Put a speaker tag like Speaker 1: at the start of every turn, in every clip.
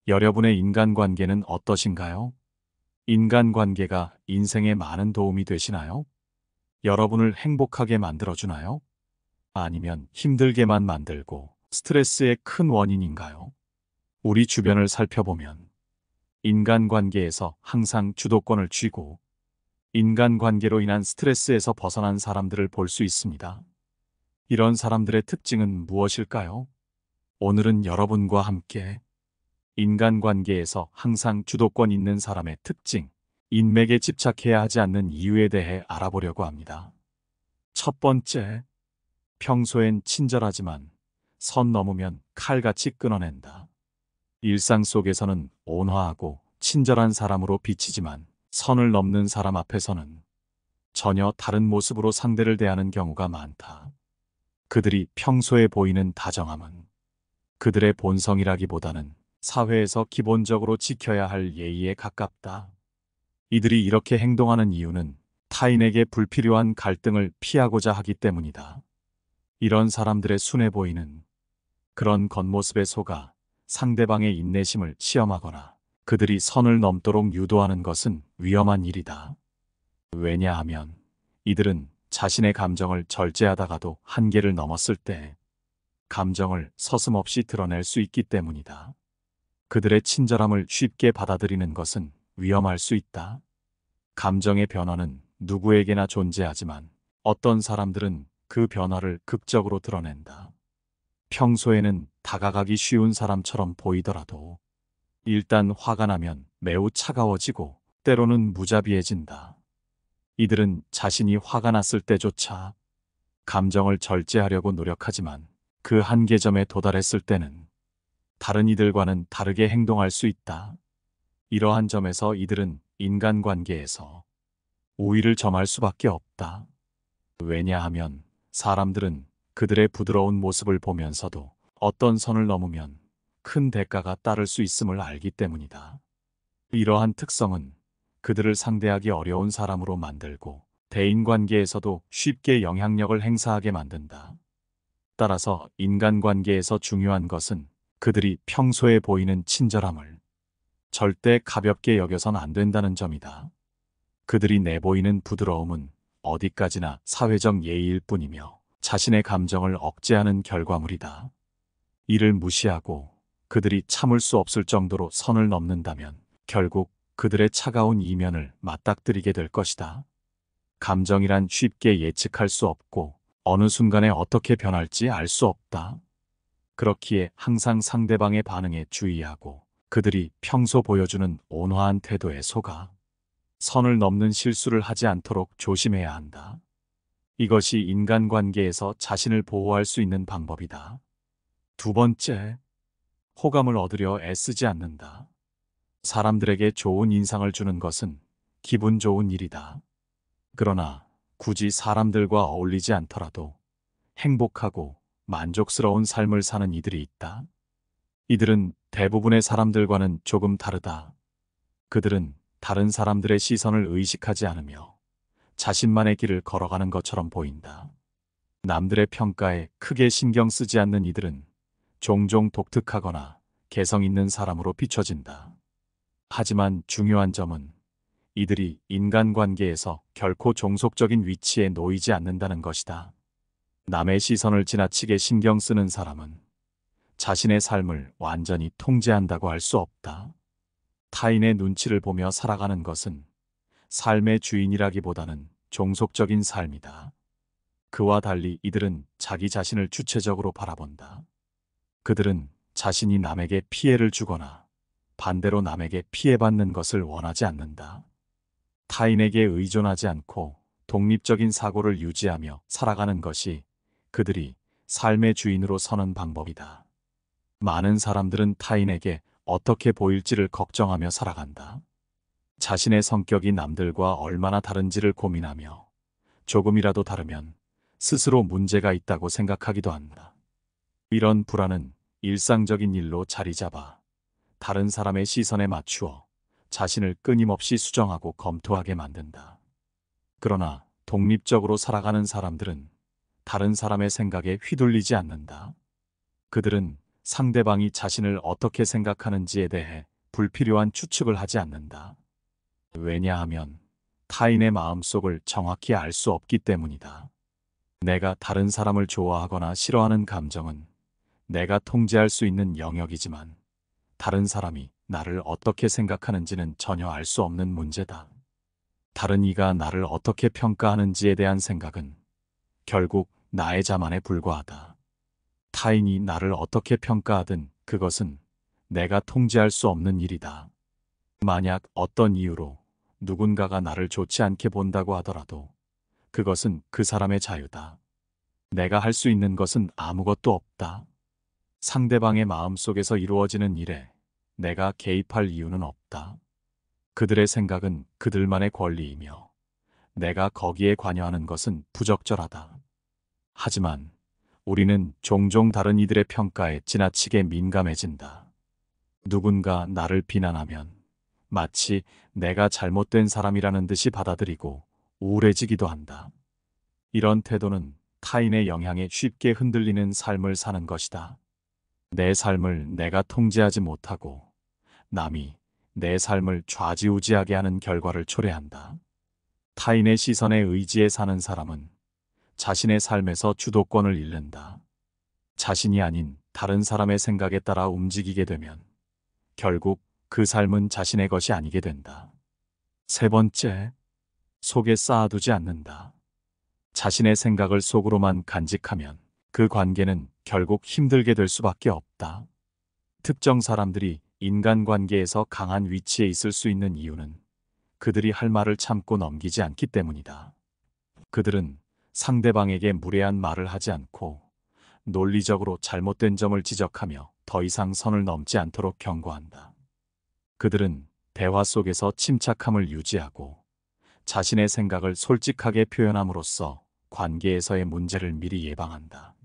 Speaker 1: 여러분의 인간관계는 어떠신가요? 인간관계가 인생에 많은 도움이 되시나요? 여러분을 행복하게 만들어주나요? 아니면 힘들게만 만들고 스트레스의 큰 원인인가요? 우리 주변을 살펴보면 인간관계에서 항상 주도권을 쥐고 인간관계로 인한 스트레스에서 벗어난 사람들을 볼 수 있습니다. 이런 사람들의 특징은 무엇일까요? 오늘은 여러분과 함께 인간관계에서 항상 주도권 있는 사람의 특징, 인맥에 집착해야 하지 않는 이유에 대해 알아보려고 합니다. 첫 번째, 평소엔 친절하지만 선 넘으면 칼같이 끊어낸다. 일상 속에서는 온화하고 친절한 사람으로 비치지만 선을 넘는 사람 앞에서는 전혀 다른 모습으로 상대를 대하는 경우가 많다. 그들이 평소에 보이는 다정함은 그들의 본성이라기보다는 사회에서 기본적으로 지켜야 할 예의에 가깝다. 이들이 이렇게 행동하는 이유는 타인에게 불필요한 갈등을 피하고자 하기 때문이다. 이런 사람들의 순해 보이는 그런 겉모습에 속아 상대방의 인내심을 시험하거나 그들이 선을 넘도록 유도하는 것은 위험한 일이다. 왜냐하면 이들은 자신의 감정을 절제하다가도 한계를 넘었을 때 감정을 서슴없이 드러낼 수 있기 때문이다. 그들의 친절함을 쉽게 받아들이는 것은 위험할 수 있다. 감정의 변화는 누구에게나 존재하지만 어떤 사람들은 그 변화를 극적으로 드러낸다. 평소에는 다가가기 쉬운 사람처럼 보이더라도 일단 화가 나면 매우 차가워지고 때로는 무자비해진다. 이들은 자신이 화가 났을 때조차 감정을 절제하려고 노력하지만 그 한계점에 도달했을 때는 다른 이들과는 다르게 행동할 수 있다. 이러한 점에서 이들은 인간관계에서 우위를 점할 수밖에 없다. 왜냐하면 사람들은 그들의 부드러운 모습을 보면서도 어떤 선을 넘으면 큰 대가가 따를 수 있음을 알기 때문이다. 이러한 특성은 그들을 상대하기 어려운 사람으로 만들고 대인관계에서도 쉽게 영향력을 행사하게 만든다. 따라서 인간관계에서 중요한 것은 그들이 평소에 보이는 친절함을 절대 가볍게 여겨선 안 된다는 점이다. 그들이 내보이는 부드러움은 어디까지나 사회적 예의일 뿐이며 자신의 감정을 억제하는 결과물이다. 이를 무시하고 그들이 참을 수 없을 정도로 선을 넘는다면 결국 그들의 차가운 이면을 맞닥뜨리게 될 것이다. 감정이란 쉽게 예측할 수 없고 어느 순간에 어떻게 변할지 알 수 없다. 그렇기에 항상 상대방의 반응에 주의하고 그들이 평소 보여주는 온화한 태도에 속아 선을 넘는 실수를 하지 않도록 조심해야 한다. 이것이 인간관계에서 자신을 보호할 수 있는 방법이다. 두 번째, 호감을 얻으려 애쓰지 않는다. 사람들에게 좋은 인상을 주는 것은 기분 좋은 일이다. 그러나 굳이 사람들과 어울리지 않더라도 행복하고 만족스러운 삶을 사는 이들이 있다. 이들은 대부분의 사람들과는 조금 다르다. 그들은 다른 사람들의 시선을 의식하지 않으며 자신만의 길을 걸어가는 것처럼 보인다. 남들의 평가에 크게 신경 쓰지 않는 이들은 종종 독특하거나 개성 있는 사람으로 비춰진다. 하지만 중요한 점은 이들이 인간관계에서 결코 종속적인 위치에 놓이지 않는다는 것이다. 남의 시선을 지나치게 신경 쓰는 사람은 자신의 삶을 완전히 통제한다고 할 수 없다. 타인의 눈치를 보며 살아가는 것은 삶의 주인이라기보다는 종속적인 삶이다. 그와 달리 이들은 자기 자신을 주체적으로 바라본다. 그들은 자신이 남에게 피해를 주거나 반대로 남에게 피해받는 것을 원하지 않는다. 타인에게 의존하지 않고 독립적인 사고를 유지하며 살아가는 것이 그들이 삶의 주인으로 서는 방법이다. 많은 사람들은 타인에게 어떻게 보일지를 걱정하며 살아간다. 자신의 성격이 남들과 얼마나 다른지를 고민하며 조금이라도 다르면 스스로 문제가 있다고 생각하기도 한다. 이런 불안은 일상적인 일로 자리 잡아 다른 사람의 시선에 맞추어 자신을 끊임없이 수정하고 검토하게 만든다. 그러나 독립적으로 살아가는 사람들은 다른 사람의 생각에 휘둘리지 않는다. 그들은 상대방이 자신을 어떻게 생각하는지에 대해 불필요한 추측을 하지 않는다. 왜냐하면 타인의 마음속을 정확히 알 수 없기 때문이다. 내가 다른 사람을 좋아하거나 싫어하는 감정은 내가 통제할 수 있는 영역이지만 다른 사람이 나를 어떻게 생각하는지는 전혀 알 수 없는 문제다. 다른 이가 나를 어떻게 평가하는지에 대한 생각은 결국 나의 자만에 불과하다. 타인이 나를 어떻게 평가하든 그것은 내가 통제할 수 없는 일이다. 만약 어떤 이유로 누군가가 나를 좋지 않게 본다고 하더라도 그것은 그 사람의 자유다. 내가 할 수 있는 것은 아무것도 없다. 상대방의 마음속에서 이루어지는 일에 내가 개입할 이유는 없다. 그들의 생각은 그들만의 권리이며 내가 거기에 관여하는 것은 부적절하다. 하지만 우리는 종종 다른 이들의 평가에 지나치게 민감해진다. 누군가 나를 비난하면 마치 내가 잘못된 사람이라는 듯이 받아들이고 우울해지기도 한다. 이런 태도는 타인의 영향에 쉽게 흔들리는 삶을 사는 것이다. 내 삶을 내가 통제하지 못하고 남이 내 삶을 좌지우지하게 하는 결과를 초래한다. 타인의 시선에 의지해 사는 사람은 자신의 삶에서 주도권을 잃는다. 자신이 아닌 다른 사람의 생각에 따라 움직이게 되면 결국 그 삶은 자신의 것이 아니게 된다. 세 번째, 속에 쌓아두지 않는다. 자신의 생각을 속으로만 간직하면 그 관계는 결국 힘들게 될 수밖에 없다. 특정 사람들이 인간관계에서 강한 위치에 있을 수 있는 이유는 그들이 할 말을 참고 넘기지 않기 때문이다. 그들은 상대방에게 무례한 말을 하지 않고 논리적으로 잘못된 점을 지적하며 더 이상 선을 넘지 않도록 경고한다. 그들은 대화 속에서 침착함을 유지하고 자신의 생각을 솔직하게 표현함으로써 관계에서의 문제를 미리 예방한다.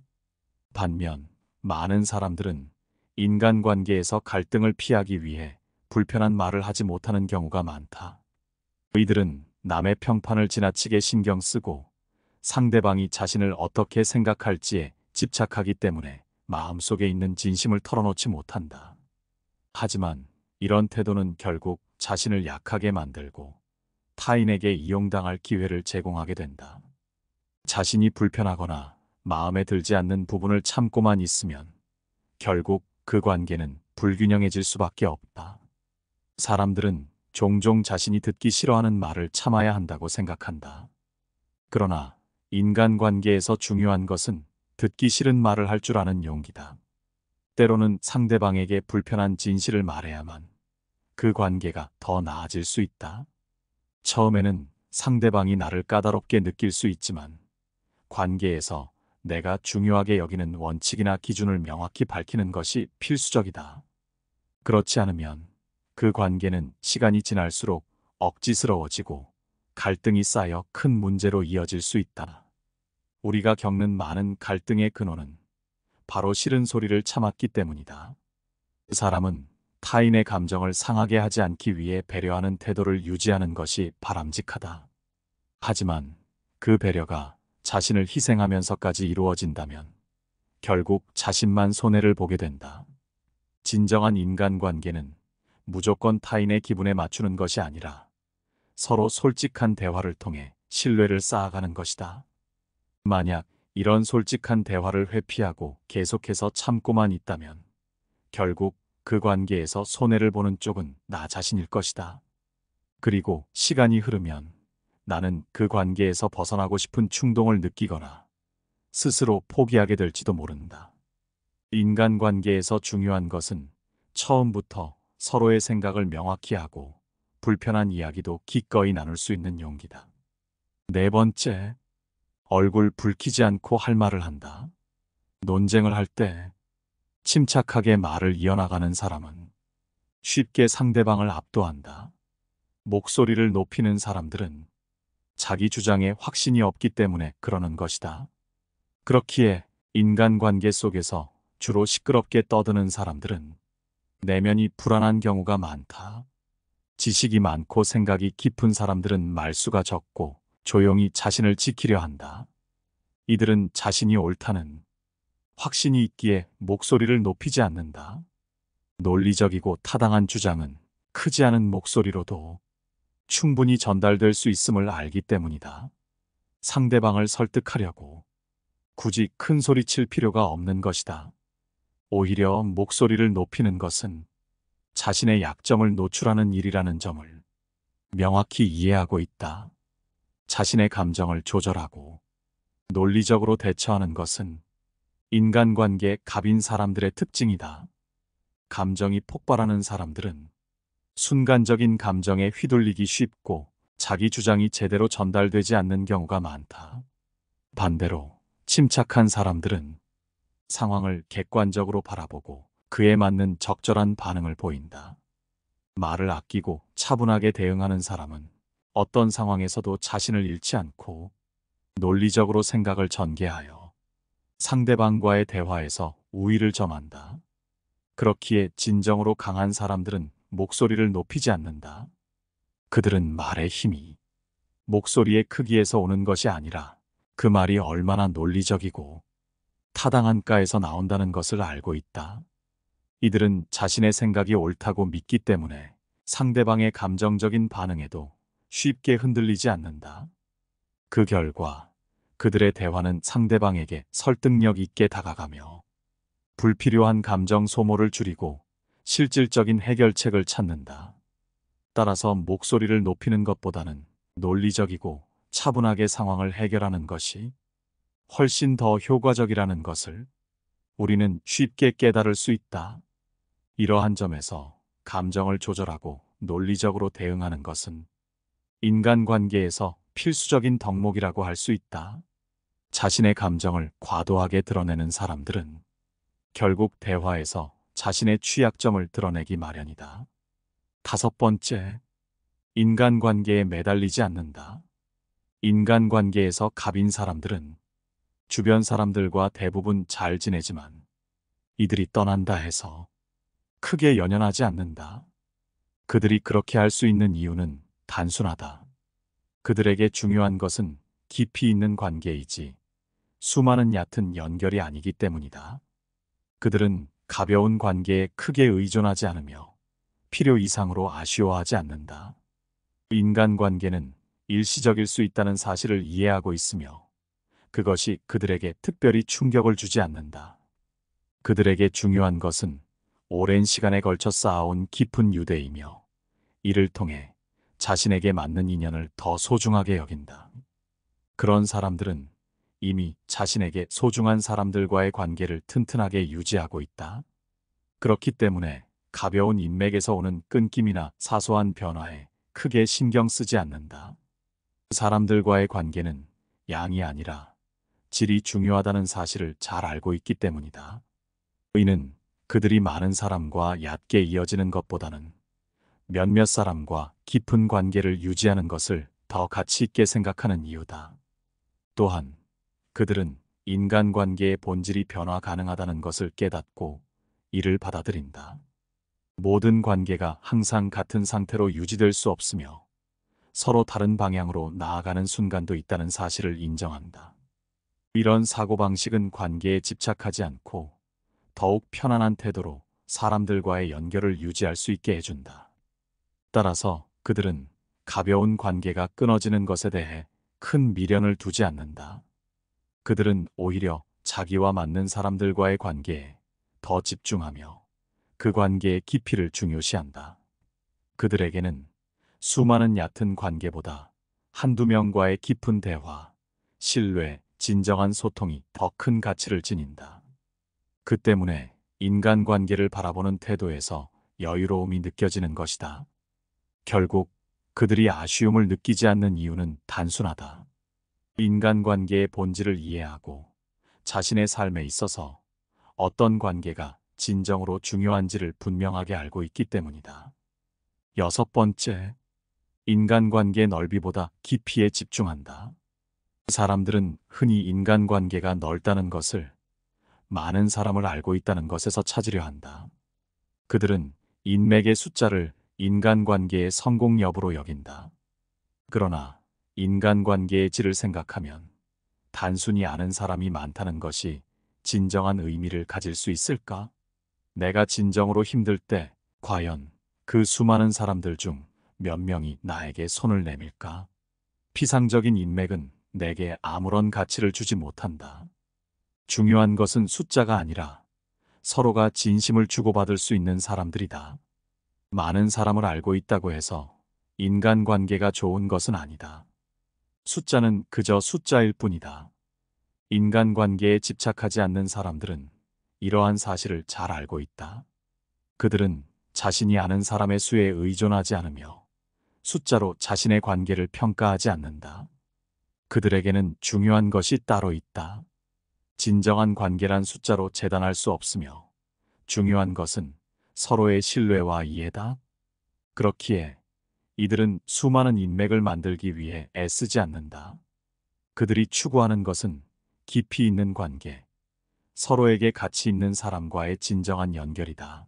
Speaker 1: 반면 많은 사람들은 인간관계에서 갈등을 피하기 위해 불편한 말을 하지 못하는 경우가 많다. 이들은 남의 평판을 지나치게 신경 쓰고 상대방이 자신을 어떻게 생각할지에 집착하기 때문에 마음속에 있는 진심을 털어놓지 못한다. 하지만 이런 태도는 결국 자신을 약하게 만들고 타인에게 이용당할 기회를 제공하게 된다. 자신이 불편하거나 마음에 들지 않는 부분을 참고만 있으면 결국 그 관계는 불균형해질 수밖에 없다. 사람들은 종종 자신이 듣기 싫어하는 말을 참아야 한다고 생각한다. 그러나 인간관계에서 중요한 것은 듣기 싫은 말을 할 줄 아는 용기다. 때로는 상대방에게 불편한 진실을 말해야만 그 관계가 더 나아질 수 있다. 처음에는 상대방이 나를 까다롭게 느낄 수 있지만 관계에서 내가 중요하게 여기는 원칙이나 기준을 명확히 밝히는 것이 필수적이다. 그렇지 않으면 그 관계는 시간이 지날수록 억지스러워지고 갈등이 쌓여 큰 문제로 이어질 수 있다. 우리가 겪는 많은 갈등의 근원은 바로 싫은 소리를 참았기 때문이다. 그 사람은 타인의 감정을 상하게 하지 않기 위해 배려하는 태도를 유지하는 것이 바람직하다. 하지만 그 배려가 자신을 희생하면서까지 이루어진다면 결국 자신만 손해를 보게 된다. 진정한 인간관계는 무조건 타인의 기분에 맞추는 것이 아니라 서로 솔직한 대화를 통해 신뢰를 쌓아가는 것이다. 만약 이런 솔직한 대화를 회피하고 계속해서 참고만 있다면 결국 그 관계에서 손해를 보는 쪽은 나 자신일 것이다. 그리고 시간이 흐르면 나는 그 관계에서 벗어나고 싶은 충동을 느끼거나 스스로 포기하게 될지도 모른다. 인간관계에서 중요한 것은 처음부터 서로의 생각을 명확히 하고 불편한 이야기도 기꺼이 나눌 수 있는 용기다. 네 번째, 얼굴 붉히지 않고 할 말을 한다. 논쟁을 할 때 침착하게 말을 이어나가는 사람은 쉽게 상대방을 압도한다. 목소리를 높이는 사람들은 자기 주장에 확신이 없기 때문에 그러는 것이다. 그렇기에 인간관계 속에서 주로 시끄럽게 떠드는 사람들은 내면이 불안한 경우가 많다. 지식이 많고 생각이 깊은 사람들은 말수가 적고 조용히 자신을 지키려 한다. 이들은 자신이 옳다는 확신이 있기에 목소리를 높이지 않는다. 논리적이고 타당한 주장은 크지 않은 목소리로도 충분히 전달될 수 있음을 알기 때문이다. 상대방을 설득하려고 굳이 큰 소리 칠 필요가 없는 것이다. 오히려 목소리를 높이는 것은 자신의 약점을 노출하는 일이라는 점을 명확히 이해하고 있다. 자신의 감정을 조절하고 논리적으로 대처하는 것은 인간관계 갑인 사람들의 특징이다. 감정이 폭발하는 사람들은 순간적인 감정에 휘둘리기 쉽고 자기 주장이 제대로 전달되지 않는 경우가 많다. 반대로 침착한 사람들은 상황을 객관적으로 바라보고 그에 맞는 적절한 반응을 보인다. 말을 아끼고 차분하게 대응하는 사람은 어떤 상황에서도 자신을 잃지 않고 논리적으로 생각을 전개하여 상대방과의 대화에서 우위를 점한다. 그렇기에 진정으로 강한 사람들은 목소리를 높이지 않는다. 그들은 말의 힘이 목소리의 크기에서 오는 것이 아니라 그 말이 얼마나 논리적이고 타당한가에서 나온다는 것을 알고 있다. 이들은 자신의 생각이 옳다고 믿기 때문에 상대방의 감정적인 반응에도 쉽게 흔들리지 않는다. 그 결과 그들의 대화는 상대방에게 설득력 있게 다가가며 불필요한 감정 소모를 줄이고 실질적인 해결책을 찾는다. 따라서 목소리를 높이는 것보다는 논리적이고 차분하게 상황을 해결하는 것이 훨씬 더 효과적이라는 것을 우리는 쉽게 깨달을 수 있다. 이러한 점에서 감정을 조절하고 논리적으로 대응하는 것은 인간관계에서 필수적인 덕목이라고 할 수 있다. 자신의 감정을 과도하게 드러내는 사람들은 결국 대화에서 자신의 취약점을 드러내기 마련이다. 5번째, 인간관계에 매달리지 않는다. 인간관계에서 갑인 사람들은 주변 사람들과 대부분 잘 지내지만 이들이 떠난다 해서 크게 연연하지 않는다. 그들이 그렇게 할 수 있는 이유는 단순하다. 그들에게 중요한 것은 깊이 있는 관계이지 수많은 얕은 연결이 아니기 때문이다. 그들은 가벼운 관계에 크게 의존하지 않으며 필요 이상으로 아쉬워하지 않는다. 인간관계는 일시적일 수 있다는 사실을 이해하고 있으며 그것이 그들에게 특별히 충격을 주지 않는다. 그들에게 중요한 것은 오랜 시간에 걸쳐 쌓아온 깊은 유대이며 이를 통해 자신에게 맞는 인연을 더 소중하게 여긴다. 그런 사람들은 이미 자신에게 소중한 사람들과의 관계를 튼튼하게 유지하고 있다. 그렇기 때문에 가벼운 인맥에서 오는 끊김이나 사소한 변화에 크게 신경 쓰지 않는다. 사람들과의 관계는 양이 아니라 질이 중요하다는 사실을 잘 알고 있기 때문이다. 이는 그들이 많은 사람과 얕게 이어지는 것보다는 몇몇 사람과 깊은 관계를 유지하는 것을 더 가치 있게 생각하는 이유다. 또한 그들은 인간관계의 본질이 변화 가능하다는 것을 깨닫고 이를 받아들인다. 모든 관계가 항상 같은 상태로 유지될 수 없으며 서로 다른 방향으로 나아가는 순간도 있다는 사실을 인정한다. 이런 사고방식은 관계에 집착하지 않고 더욱 편안한 태도로 사람들과의 연결을 유지할 수 있게 해준다. 따라서 그들은 가벼운 관계가 끊어지는 것에 대해 큰 미련을 두지 않는다. 그들은 오히려 자기와 맞는 사람들과의 관계에 더 집중하며 그 관계의 깊이를 중요시한다. 그들에게는 수많은 얕은 관계보다 한두 명과의 깊은 대화, 신뢰, 진정한 소통이 더 큰 가치를 지닌다. 그 때문에 인간관계를 바라보는 태도에서 여유로움이 느껴지는 것이다. 결국 그들이 아쉬움을 느끼지 않는 이유는 단순하다. 인간관계의 본질을 이해하고 자신의 삶에 있어서 어떤 관계가 진정으로 중요한지를 분명하게 알고 있기 때문이다. 6번째, 인간관계 넓이보다 깊이에 집중한다. 사람들은 흔히 인간관계가 넓다는 것을 많은 사람을 알고 있다는 것에서 찾으려 한다. 그들은 인맥의 숫자를 인간관계의 성공 여부로 여긴다. 그러나 인간관계의 질을 생각하면 단순히 아는 사람이 많다는 것이 진정한 의미를 가질 수 있을까? 내가 진정으로 힘들 때 과연 그 수많은 사람들 중 몇 명이 나에게 손을 내밀까? 피상적인 인맥은 내게 아무런 가치를 주지 못한다. 중요한 것은 숫자가 아니라 서로가 진심을 주고받을 수 있는 사람들이다. 많은 사람을 알고 있다고 해서 인간관계가 좋은 것은 아니다. 숫자는 그저 숫자일 뿐이다. 인간관계에 집착하지 않는 사람들은 이러한 사실을 잘 알고 있다. 그들은 자신이 아는 사람의 수에 의존하지 않으며 숫자로 자신의 관계를 평가하지 않는다. 그들에게는 중요한 것이 따로 있다. 진정한 관계란 숫자로 재단할 수 없으며 중요한 것은 서로의 신뢰와 이해다. 그렇기에 이들은 수많은 인맥을 만들기 위해 애쓰지 않는다. 그들이 추구하는 것은 깊이 있는 관계, 서로에게 가치 있는 사람과의 진정한 연결이다.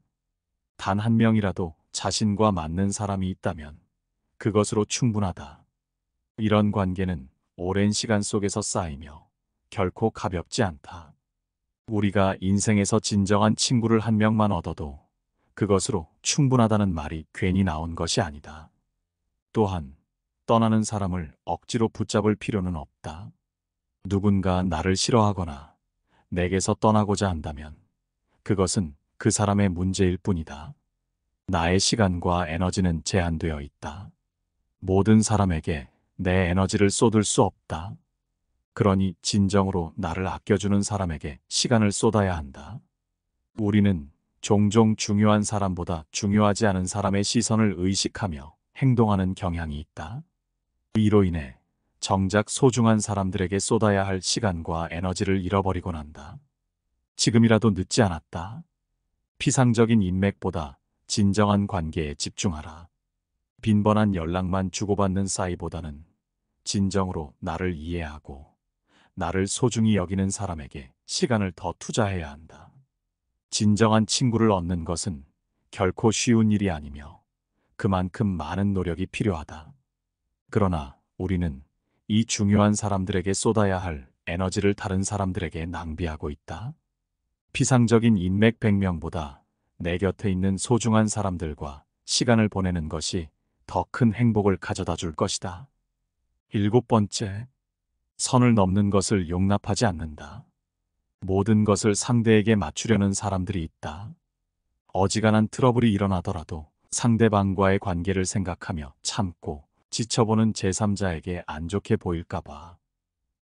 Speaker 1: 단 한 명이라도 자신과 맞는 사람이 있다면 그것으로 충분하다. 이런 관계는 오랜 시간 속에서 쌓이며 결코 가볍지 않다. 우리가 인생에서 진정한 친구를 한 명만 얻어도 그것으로 충분하다는 말이 괜히 나온 것이 아니다. 또한 떠나는 사람을 억지로 붙잡을 필요는 없다. 누군가 나를 싫어하거나 내게서 떠나고자 한다면 그것은 그 사람의 문제일 뿐이다. 나의 시간과 에너지는 제한되어 있다. 모든 사람에게 내 에너지를 쏟을 수 없다. 그러니 진정으로 나를 아껴주는 사람에게 시간을 쏟아야 한다. 우리는 종종 중요한 사람보다 중요하지 않은 사람의 시선을 의식하며 행동하는 경향이 있다. 이로 인해 정작 소중한 사람들에게 쏟아야 할 시간과 에너지를 잃어버리곤 한다. 지금이라도 늦지 않았다. 피상적인 인맥보다 진정한 관계에 집중하라. 빈번한 연락만 주고받는 사이보다는 진정으로 나를 이해하고 나를 소중히 여기는 사람에게 시간을 더 투자해야 한다. 진정한 친구를 얻는 것은 결코 쉬운 일이 아니며 그만큼 많은 노력이 필요하다. 그러나 우리는 이 중요한 사람들에게 쏟아야 할 에너지를 다른 사람들에게 낭비하고 있다. 피상적인 인맥 100명보다 내 곁에 있는 소중한 사람들과 시간을 보내는 것이 더 큰 행복을 가져다 줄 것이다. 7번째, 선을 넘는 것을 용납하지 않는다. 모든 것을 상대에게 맞추려는 사람들이 있다. 어지간한 트러블이 일어나더라도 상대방과의 관계를 생각하며 참고 지켜보는 제3자에게 안 좋게 보일까봐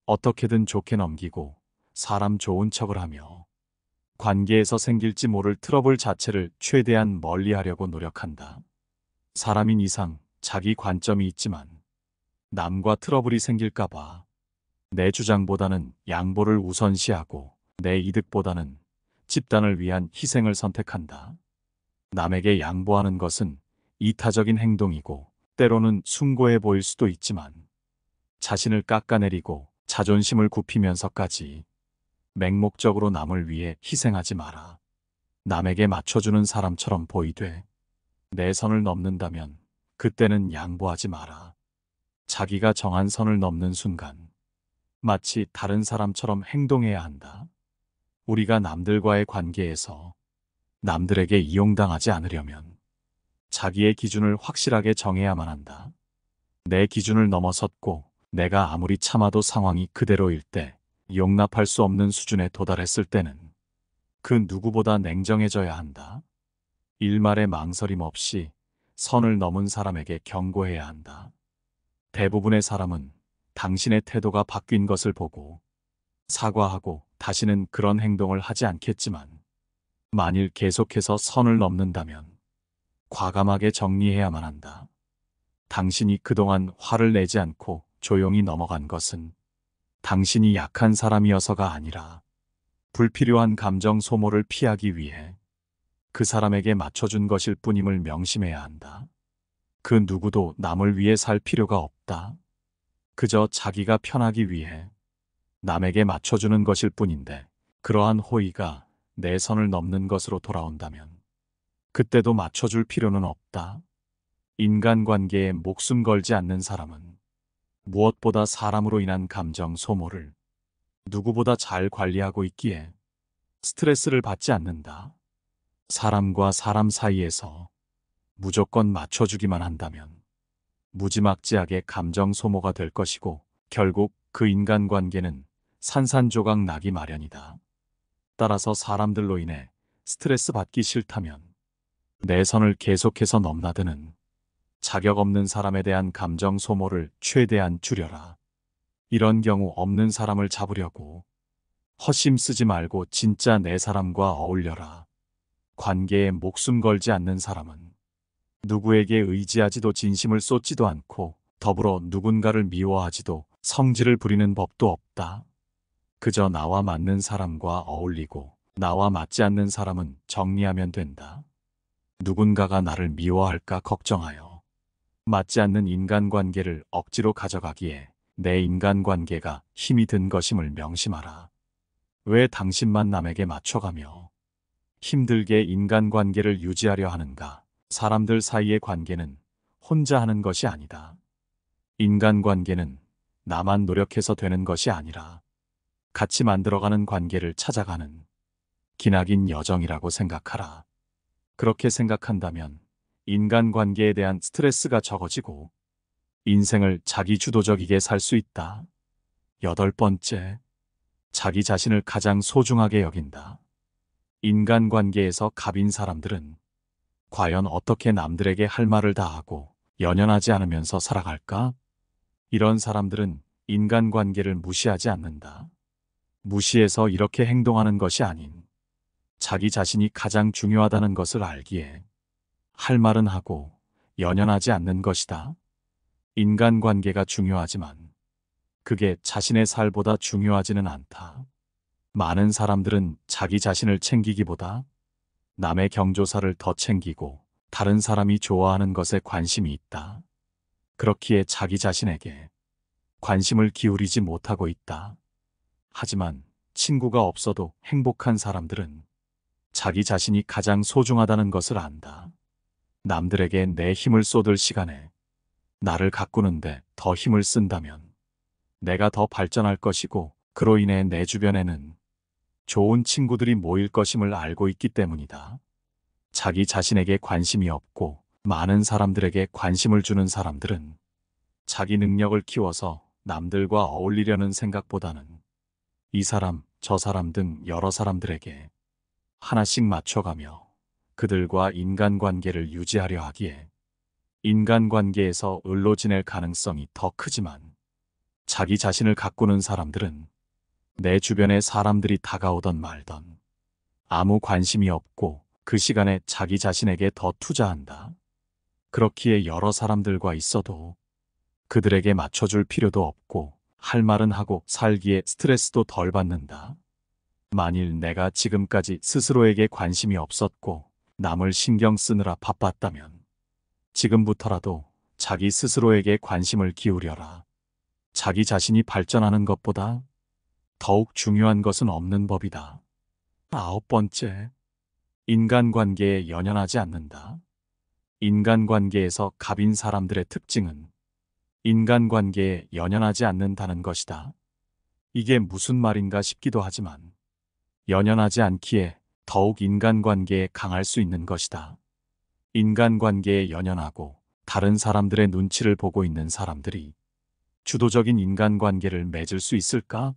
Speaker 1: 어떻게든 좋게 넘기고 사람 좋은 척을 하며 관계에서 생길지 모를 트러블 자체를 최대한 멀리하려고 노력한다. 사람인 이상 자기 관점이 있지만 남과 트러블이 생길까봐 내 주장보다는 양보를 우선시하고 내 이득보다는 집단을 위한 희생을 선택한다. 남에게 양보하는 것은 이타적인 행동이고 때로는 숭고해 보일 수도 있지만 자신을 깎아내리고 자존심을 굽히면서까지 맹목적으로 남을 위해 희생하지 마라. 남에게 맞춰주는 사람처럼 보이되 내 선을 넘는다면 그때는 양보하지 마라. 자기가 정한 선을 넘는 순간 마치 다른 사람처럼 행동해야 한다. 우리가 남들과의 관계에서 남들에게 이용당하지 않으려면 자기의 기준을 확실하게 정해야만 한다. 내 기준을 넘어섰고 내가 아무리 참아도 상황이 그대로일 때, 용납할 수 없는 수준에 도달했을 때는 그 누구보다 냉정해져야 한다. 일말의 망설임 없이 선을 넘은 사람에게 경고해야 한다. 대부분의 사람은 당신의 태도가 바뀐 것을 보고 사과하고 다시는 그런 행동을 하지 않겠지만 만일 계속해서 선을 넘는다면 과감하게 정리해야만 한다. 당신이 그동안 화를 내지 않고 조용히 넘어간 것은 당신이 약한 사람이어서가 아니라 불필요한 감정 소모를 피하기 위해 그 사람에게 맞춰준 것일 뿐임을 명심해야 한다. 그 누구도 남을 위해 살 필요가 없다. 그저 자기가 편하기 위해 남에게 맞춰주는 것일 뿐인데 그러한 호의가 내 선을 넘는 것으로 돌아온다면 그때도 맞춰줄 필요는 없다. 인간관계에 목숨 걸지 않는 사람은 무엇보다 사람으로 인한 감정 소모를 누구보다 잘 관리하고 있기에 스트레스를 받지 않는다. 사람과 사람 사이에서 무조건 맞춰주기만 한다면 무지막지하게 감정 소모가 될 것이고 결국 그 인간관계는 산산조각 나기 마련이다. 따라서 사람들로 인해 스트레스 받기 싫다면 내 선을 계속해서 넘나드는 자격 없는 사람에 대한 감정 소모를 최대한 줄여라. 이런 경우 없는 사람을 잡으려고 헛심 쓰지 말고 진짜 내 사람과 어울려라. 관계에 목숨 걸지 않는 사람은 누구에게 의지하지도 진심을 쏟지도 않고 더불어 누군가를 미워하지도 성질을 부리는 법도 없다. 그저 나와 맞는 사람과 어울리고 나와 맞지 않는 사람은 정리하면 된다. 누군가가 나를 미워할까 걱정하여 맞지 않는 인간관계를 억지로 가져가기에 내 인간관계가 힘이 든 것임을 명심하라. 왜 당신만 남에게 맞춰가며 힘들게 인간관계를 유지하려 하는가? 사람들 사이의 관계는 혼자 하는 것이 아니다. 인간관계는 나만 노력해서 되는 것이 아니라 같이 만들어가는 관계를 찾아가는 기나긴 여정이라고 생각하라. 그렇게 생각한다면 인간관계에 대한 스트레스가 적어지고 인생을 자기 주도적이게 살 수 있다. 8번째, 자기 자신을 가장 소중하게 여긴다. 인간관계에서 갑인 사람들은 과연 어떻게 남들에게 할 말을 다 하고 연연하지 않으면서 살아갈까? 이런 사람들은 인간관계를 무시하지 않는다. 무시해서 이렇게 행동하는 것이 아닌 자기 자신이 가장 중요하다는 것을 알기에 할 말은 하고 연연하지 않는 것이다. 인간관계가 중요하지만 그게 자신의 살보다 중요하지는 않다. 많은 사람들은 자기 자신을 챙기기보다 남의 경조사를 더 챙기고 다른 사람이 좋아하는 것에 관심이 있다. 그렇기에 자기 자신에게 관심을 기울이지 못하고 있다. 하지만 친구가 없어도 행복한 사람들은 자기 자신이 가장 소중하다는 것을 안다. 남들에게 내 힘을 쏟을 시간에 나를 가꾸는데 더 힘을 쓴다면 내가 더 발전할 것이고 그로 인해 내 주변에는 좋은 친구들이 모일 것임을 알고 있기 때문이다. 자기 자신에게 관심이 없고 많은 사람들에게 관심을 주는 사람들은 자기 능력을 키워서 남들과 어울리려는 생각보다는 이 사람, 저 사람 등 여러 사람들에게 하나씩 맞춰가며 그들과 인간관계를 유지하려 하기에 인간관계에서 을로 지낼 가능성이 더 크지만 자기 자신을 가꾸는 사람들은 내 주변에 사람들이 다가오던 말던 아무 관심이 없고 그 시간에 자기 자신에게 더 투자한다. 그렇기에 여러 사람들과 있어도 그들에게 맞춰줄 필요도 없고 할 말은 하고 살기에 스트레스도 덜 받는다. 만일 내가 지금까지 스스로에게 관심이 없었고 남을 신경 쓰느라 바빴다면 지금부터라도 자기 스스로에게 관심을 기울여라. 자기 자신이 발전하는 것보다 더욱 중요한 것은 없는 법이다. 9번째, 인간관계에 연연하지 않는다. 인간관계에서 갑인 사람들의 특징은 인간관계에 연연하지 않는다는 것이다. 이게 무슨 말인가 싶기도 하지만 연연하지 않기에 더욱 인간관계에 강할 수 있는 것이다. 인간관계에 연연하고 다른 사람들의 눈치를 보고 있는 사람들이 주도적인 인간관계를 맺을 수 있을까?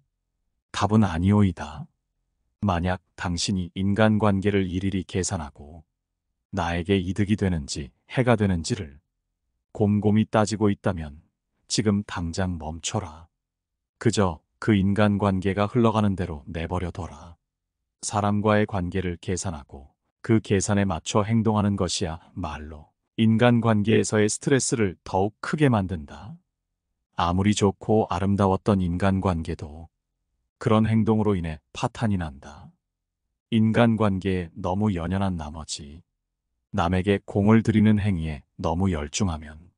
Speaker 1: 답은 아니오이다. 만약 당신이 인간관계를 일일이 계산하고 나에게 이득이 되는지 해가 되는지를 곰곰이 따지고 있다면 지금 당장 멈춰라. 그저 그 인간관계가 흘러가는 대로 내버려둬라. 사람과의 관계를 계산하고 그 계산에 맞춰 행동하는 것이야 말로 인간관계에서의 스트레스를 더욱 크게 만든다. 아무리 좋고 아름다웠던 인간관계도 그런 행동으로 인해 파탄이 난다. 인간관계에 너무 연연한 나머지 남에게 공을 들이는 행위에 너무 열중하면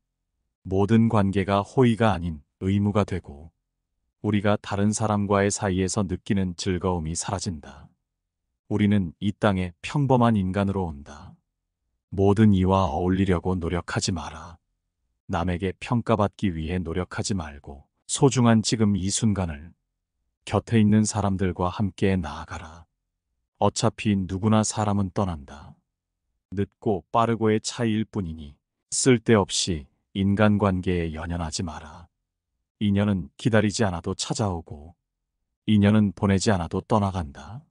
Speaker 1: 모든 관계가 호의가 아닌 의무가 되고 우리가 다른 사람과의 사이에서 느끼는 즐거움이 사라진다. 우리는 이 땅에 평범한 인간으로 온다. 모든 이와 어울리려고 노력하지 마라. 남에게 평가받기 위해 노력하지 말고 소중한 지금 이 순간을 곁에 있는 사람들과 함께 나아가라. 어차피 누구나 사람은 떠난다. 늦고 빠르고의 차이일 뿐이니 쓸데없이 인간관계에 연연하지 마라. 인연은 기다리지 않아도 찾아오고 인연은 보내지 않아도 떠나간다.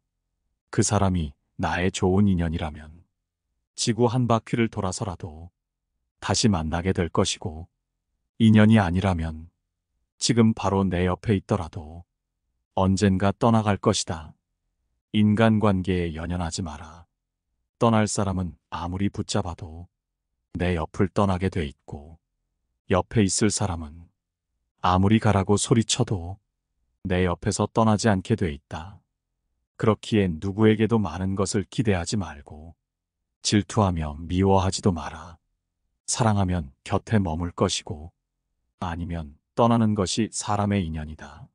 Speaker 1: 그 사람이 나의 좋은 인연이라면 지구 한 바퀴를 돌아서라도 다시 만나게 될 것이고 인연이 아니라면 지금 바로 내 옆에 있더라도 언젠가 떠나갈 것이다. 인간관계에 연연하지 마라. 떠날 사람은 아무리 붙잡아도 내 옆을 떠나게 돼 있고 옆에 있을 사람은 아무리 가라고 소리쳐도 내 옆에서 떠나지 않게 돼 있다. 그렇기에 누구에게도 많은 것을 기대하지 말고 질투하며 미워하지도 마라. 사랑하면 곁에 머물 것이고 아니면 떠나는 것이 사람의 인연이다.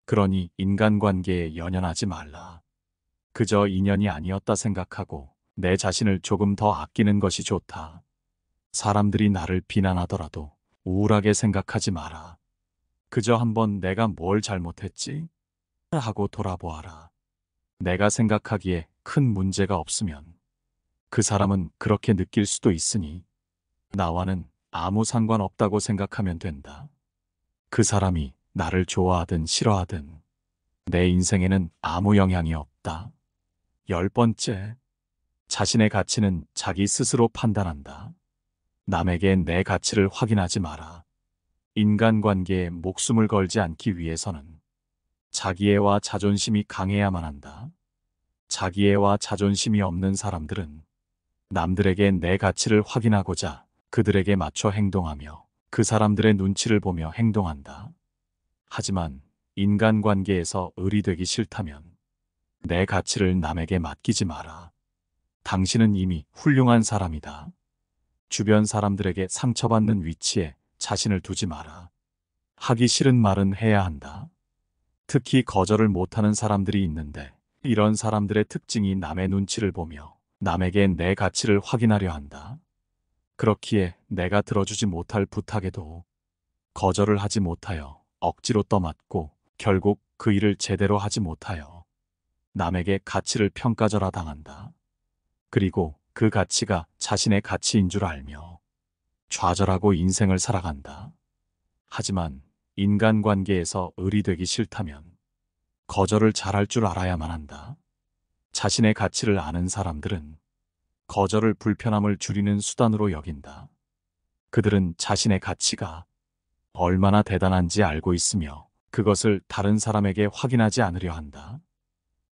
Speaker 1: 그러니 인간관계에 연연하지 말라. 그저 인연이 아니었다 생각하고 내 자신을 조금 더 아끼는 것이 좋다. 사람들이 나를 비난하더라도 우울하게 생각하지 마라. 그저 한번 내가 뭘 잘못했지? 하고 돌아보아라. 내가 생각하기에 큰 문제가 없으면 그 사람은 그렇게 느낄 수도 있으니 나와는 아무 상관없다고 생각하면 된다. 그 사람이 나를 좋아하든 싫어하든 내 인생에는 아무 영향이 없다. 10번째, 자신의 가치는 자기 스스로 판단한다. 남에게 내 가치를 확인하지 마라. 인간관계에 목숨을 걸지 않기 위해서는 자기애와 자존심이 강해야만 한다. 자기애와 자존심이 없는 사람들은 남들에게 내 가치를 확인하고자 그들에게 맞춰 행동하며 그 사람들의 눈치를 보며 행동한다. 하지만 인간관계에서 을이 되기 싫다면 내 가치를 남에게 맡기지 마라. 당신은 이미 훌륭한 사람이다. 주변 사람들에게 상처받는 위치에 자신을 두지 마라. 하기 싫은 말은 해야 한다. 특히 거절을 못하는 사람들이 있는데 이런 사람들의 특징이 남의 눈치를 보며 남에게 내 가치를 확인하려 한다. 그렇기에 내가 들어주지 못할 부탁에도 거절을 하지 못하여 억지로 떠맡고 결국 그 일을 제대로 하지 못하여 남에게 가치를 평가절하 당한다. 그리고 그 가치가 자신의 가치인 줄 알며 좌절하고 인생을 살아간다. 하지만 인간관계에서 을이 되기 싫다면 거절을 잘할 줄 알아야만 한다. 자신의 가치를 아는 사람들은 거절을 불편함을 줄이는 수단으로 여긴다. 그들은 자신의 가치가 얼마나 대단한지 알고 있으며 그것을 다른 사람에게 확인하지 않으려 한다.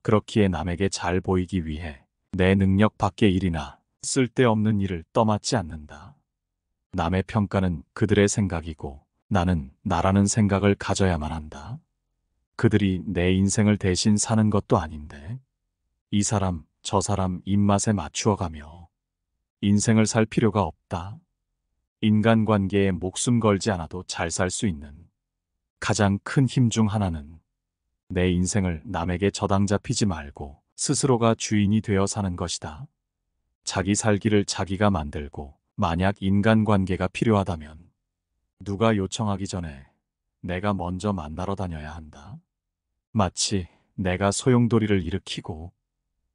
Speaker 1: 그렇기에 남에게 잘 보이기 위해 내 능력 밖의 일이나 쓸데없는 일을 떠맡지 않는다. 남의 평가는 그들의 생각이고 나는 나라는 생각을 가져야만 한다. 그들이 내 인생을 대신 사는 것도 아닌데 이 사람 저 사람 입맛에 맞추어가며 인생을 살 필요가 없다. 인간관계에 목숨 걸지 않아도 잘 살 수 있는 가장 큰 힘 중 하나는 내 인생을 남에게 저당 잡히지 말고 스스로가 주인이 되어 사는 것이다. 자기 살기를 자기가 만들고 만약 인간관계가 필요하다면 누가 요청하기 전에 내가 먼저 만나러 다녀야 한다. 마치 내가 소용돌이를 일으키고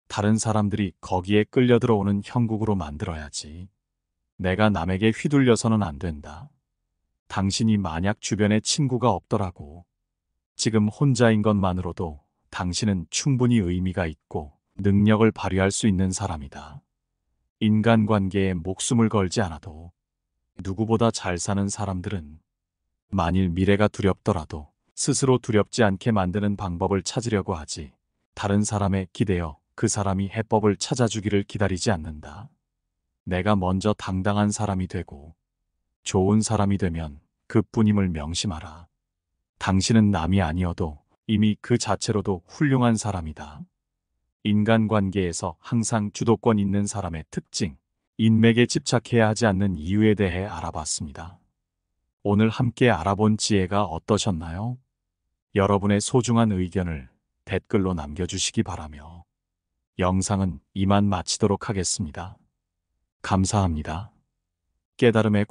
Speaker 1: 다른 사람들이 거기에 끌려 들어오는 형국으로 만들어야지. 내가 남에게 휘둘려서는 안 된다. 당신이 만약 주변에 친구가 없더라고. 지금 혼자인 것만으로도 당신은 충분히 의미가 있고 능력을 발휘할 수 있는 사람이다. 인간관계에 목숨을 걸지 않아도 누구보다 잘 사는 사람들은 만일 미래가 두렵더라도 스스로 두렵지 않게 만드는 방법을 찾으려고 하지 다른 사람에 기대어 그 사람이 해법을 찾아주기를 기다리지 않는다. 내가 먼저 당당한 사람이 되고 좋은 사람이 되면 그뿐임을 명심하라. 당신은 남이 아니어도 이미 그 자체로도 훌륭한 사람이다. 인간관계에서 항상 주도권 있는 사람의 특징, 인맥에 집착해야 하지 않는 이유에 대해 알아봤습니다. 오늘 함께 알아본 지혜가 어떠셨나요? 여러분의 소중한 의견을 댓글로 남겨주시기 바라며 영상은 이만 마치도록 하겠습니다. 감사합니다. 깨달음의